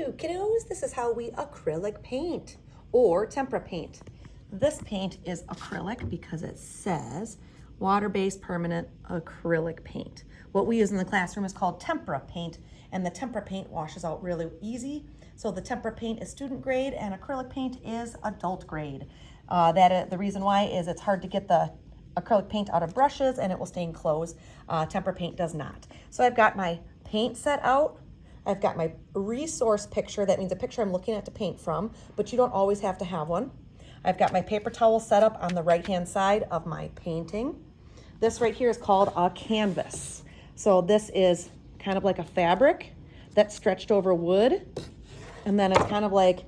Hello, kiddos. This is how we acrylic paint or tempera paint. This paint is acrylic because it says water-based permanent acrylic paint. What we use in the classroom is called tempera paint, and the tempera paint washes out really easy. So the tempera paint is student grade and acrylic paint is adult grade. The reason why is it's hard to get the acrylic paint out of brushes and it will stain clothes. Tempera paint does not. So I've got my paint set out. I've got my resource picture. That means a picture I'm looking at to paint from, but you don't always have to have one. I've got my paper towel set up on the right-hand side of my painting. This right here is called a canvas. So this is kind of like a fabric that's stretched over wood, and then it's kind of like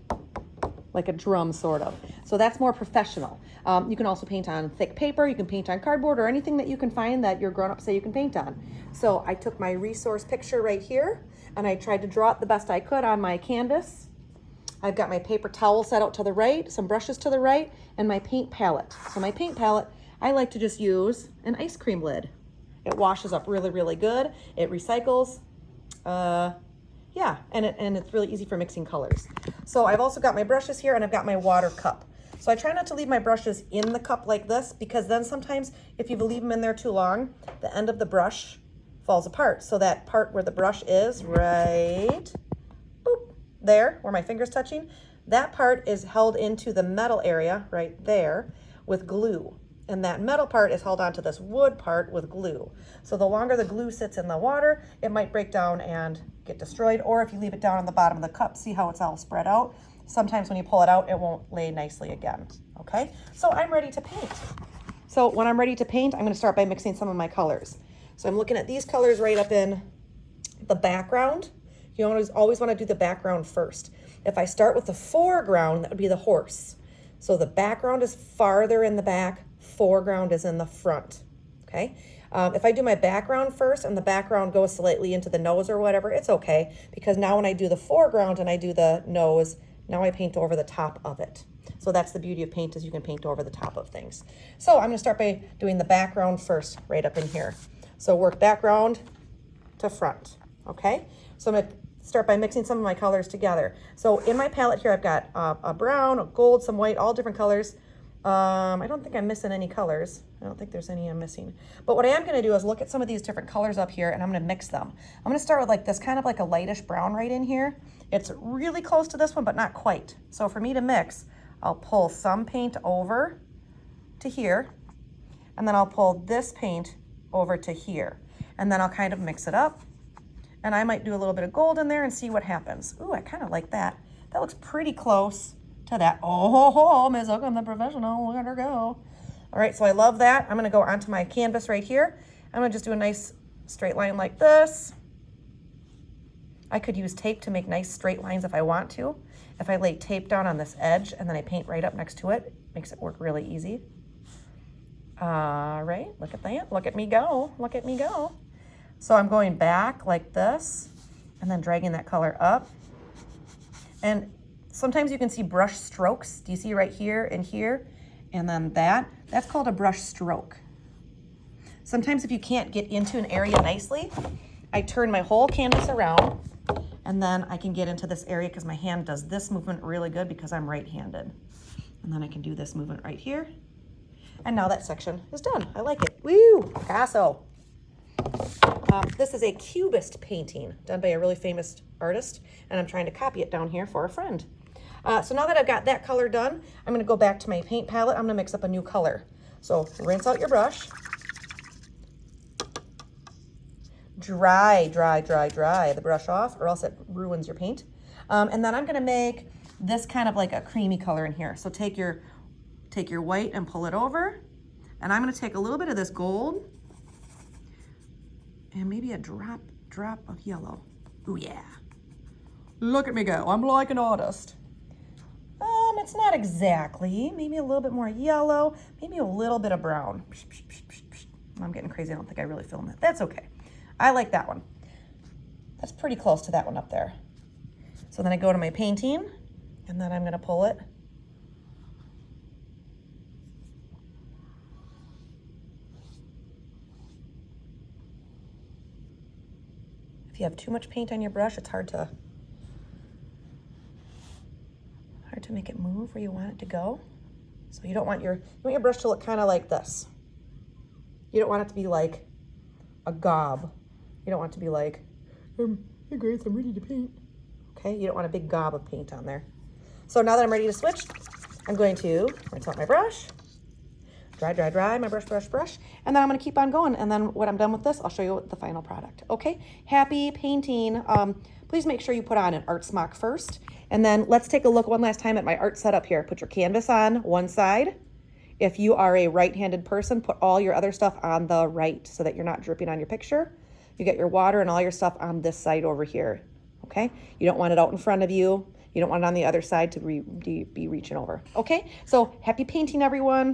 a drum, sort of. So that's more professional. You can also paint on thick paper, you can paint on cardboard, or anything that you can find that your grown-ups say you can paint on. So I took my resource picture right here, and I tried to draw it the best I could on my canvas. I've got my paper towel set out to the right, some brushes to the right, and my paint palette. So my paint palette, I like to just use an ice cream lid. It washes up really, really good. It recycles. Yeah, and it's really easy for mixing colors. So I've also got my brushes here, and I've got my water cup. So I try not to leave my brushes in the cup like this, because then sometimes if you leave them in there too long, the end of the brush falls apart. So that part where the brush is right boop, there, where my finger's touching, that part is held into the metal area right there with glue. And that metal part is held onto this wood part with glue. So the longer the glue sits in the water, it might break down and get destroyed. Or if you leave it down on the bottom of the cup, see how it's all spread out? Sometimes when you pull it out, it won't lay nicely again, okay? So I'm ready to paint. So when I'm ready to paint, I'm gonna start by mixing some of my colors. So I'm looking at these colors right up in the background. You always wanna do the background first. If I start with the foreground, that would be the horse. So the background is farther in the back, foreground is in the front, okay? If I do my background first and the background goes slightly into the nose or whatever, it's okay, because now when I do the foreground and I do the nose, now I paint over the top of it. So that's the beauty of paint, is you can paint over the top of things. So I'm gonna start by doing the background first, right up in here. So work background to front, okay? So I'm gonna start by mixing some of my colors together. So in my palette here, I've got a brown, a gold, some white, all different colors. I don't think I'm missing any colors. I don't think there's any I'm missing. But what I am gonna do is look at some of these different colors up here, and I'm gonna mix them. I'm gonna start with like this, kind of like a lightish brown right in here. It's really close to this one, but not quite. So for me to mix, I'll pull some paint over to here, and then I'll pull this paint over to here. And then I'll kind of mix it up. And I might do a little bit of gold in there and see what happens. Ooh, I kind of like that. That looks pretty close to that. Oh, Ms. Oak, I'm the professional. Look at her go. All right, so I love that. I'm gonna go onto my canvas right here. I'm gonna just do a nice straight line like this. I could use tape to make nice straight lines if I want to. If I lay tape down on this edge and then I paint right up next to it, makes it work really easy. All right, look at that. Look at me go. Look at me go. So I'm going back like this and then dragging that color up. And sometimes you can see brush strokes. Do you see right here and here? And then that's called a brush stroke. Sometimes if you can't get into an area nicely, I turn my whole canvas around, and then I can get into this area because my hand does this movement really good because I'm right-handed. And then I can do this movement right here. And now that section is done. I like it. Woo, Picasso. This is a cubist painting done by a really famous artist, and I'm trying to copy it down here for a friend. So now that I've got that color done, I'm gonna go back to my paint palette. I'm gonna mix up a new color. So rinse out your brush. Dry the brush off, or else it ruins your paint. And then I'm gonna make this kind of like a creamy color in here. So take your white and pull it over. And I'm gonna take a little bit of this gold and maybe a drop of yellow. Ooh, yeah. Look at me go, I'm like an artist. It's not exactly, maybe a little bit more yellow, maybe a little bit of brown. I'm getting crazy, I don't think I really filmed it. That's okay. I like that one. That's pretty close to that one up there. So then I go to my painting, and then I'm gonna pull it. If you have too much paint on your brush, it's hard to to make it move where you want it to go. So you want your brush to look kind of like this. You don't want it to be like a gob. You don't want it to be like, hey Grace, I'm ready to paint. Okay, you don't want a big gob of paint on there. So now that I'm ready to switch, I'm going to rinse out my brush. Dry, my brush. And then I'm gonna keep on going. And then when I'm done with this, I'll show you the final product, okay? Happy painting. Please make sure you put on an art smock first. And then let's take a look one last time at my art setup here. Put your canvas on one side. If you are a right-handed person, put all your other stuff on the right so that you're not dripping on your picture. You get your water and all your stuff on this side over here, okay? You don't want it out in front of you. You don't want it on the other side to be reaching over, okay? So happy painting, everyone.